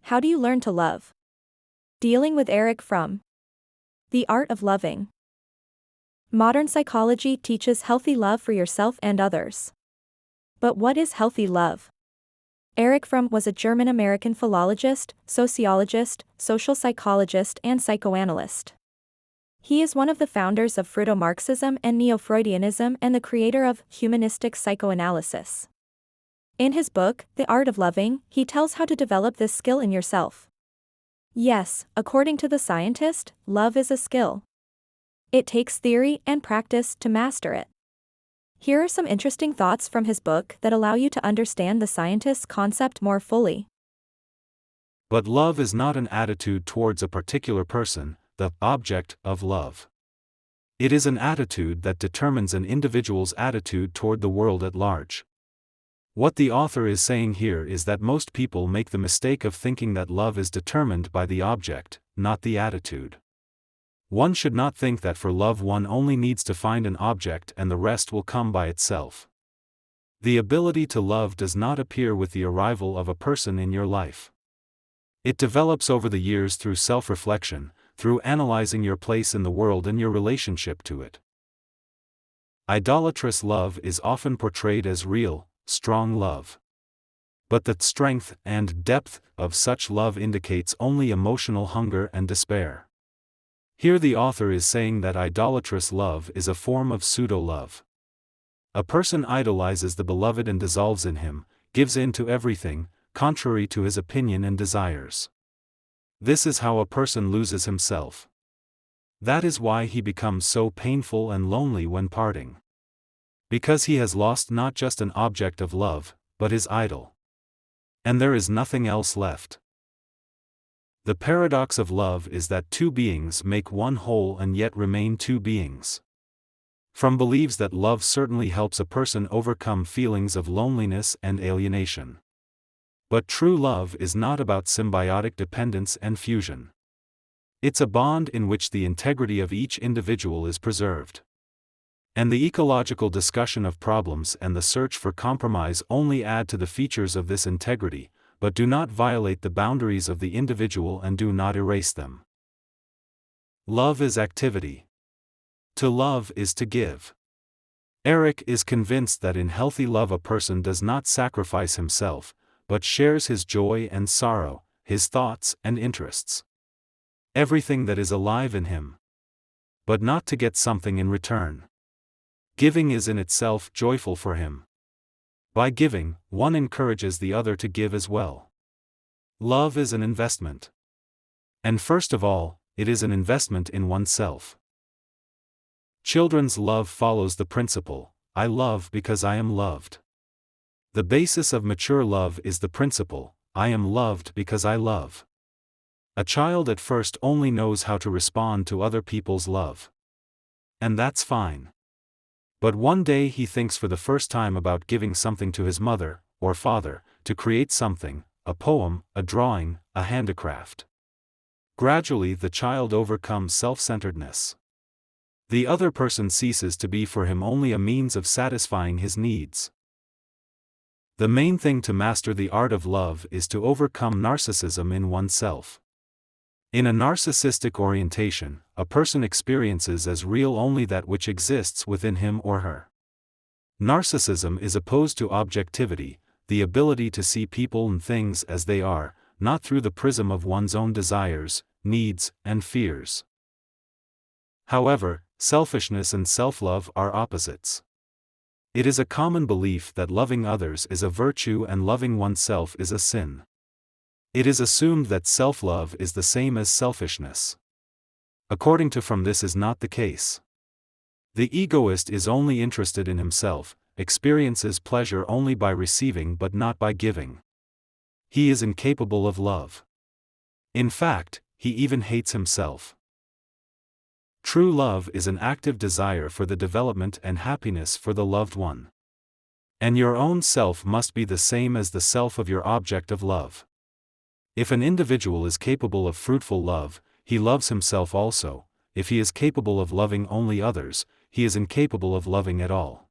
How do you learn to love? Dealing with Erich Fromm. The art of loving. Modern psychology teaches healthy love for yourself and others. But what is healthy love? Erich Fromm was a German-American philologist, sociologist, social psychologist, and psychoanalyst. He is one of the founders of Freudo-Marxism and Neo-Freudianism and the creator of humanistic psychoanalysis. In his book, The Art of Loving, he tells how to develop this skill in yourself. Yes, according to the scientist, love is a skill. It takes theory and practice to master it. Here are some interesting thoughts from his book that allow you to understand the scientist's concept more fully. But love is not an attitude towards a particular person, the object of love. It is an attitude that determines an individual's attitude toward the world at large. What the author is saying here is that most people make the mistake of thinking that love is determined by the object, not the attitude. One should not think that for love one only needs to find an object and the rest will come by itself. The ability to love does not appear with the arrival of a person in your life. It develops over the years through self-reflection, through analyzing your place in the world and your relationship to it. Idolatrous love is often portrayed as real, strong love. But the strength and depth of such love indicates only emotional hunger and despair. Here the author is saying that idolatrous love is a form of pseudo-love. A person idolizes the beloved and dissolves in him, gives in to everything, contrary to his opinion and desires. This is how a person loses himself. That is why he becomes so painful and lonely when parting. Because he has lost not just an object of love, but his idol. And there is nothing else left. The paradox of love is that two beings make one whole and yet remain two beings. Fromm believes that love certainly helps a person overcome feelings of loneliness and alienation. But true love is not about symbiotic dependence and fusion. It's a bond in which the integrity of each individual is preserved. And the ecological discussion of problems and the search for compromise only add to the features of this integrity, but do not violate the boundaries of the individual and do not erase them. Love is activity. To love is to give. Erich is convinced that in healthy love a person does not sacrifice himself, but shares his joy and sorrow, his thoughts and interests. Everything that is alive in him. But not to get something in return. Giving is in itself joyful for him. By giving, one encourages the other to give as well. Love is an investment. And first of all, it is an investment in oneself. Children's love follows the principle, I love because I am loved. The basis of mature love is the principle, I am loved because I love. A child at first only knows how to respond to other people's love. And that's fine. But one day he thinks for the first time about giving something to his mother, or father, to create something, a poem, a drawing, a handicraft. Gradually the child overcomes self-centeredness. The other person ceases to be for him only a means of satisfying his needs. The main thing to master the art of love is to overcome narcissism in oneself. In a narcissistic orientation, a person experiences as real only that which exists within him or her. Narcissism is opposed to objectivity, the ability to see people and things as they are, not through the prism of one's own desires, needs, and fears. However, selfishness and self-love are opposites. It is a common belief that loving others is a virtue and loving oneself is a sin. It is assumed that self-love is the same as selfishness. According to Fromm, this is not the case. The egoist is only interested in himself, experiences pleasure only by receiving but not by giving. He is incapable of love. In fact, he even hates himself. True love is an active desire for the development and happiness for the loved one. And your own self must be the same as the self of your object of love. If an individual is capable of fruitful love, he loves himself also. If he is capable of loving only others, he is incapable of loving at all.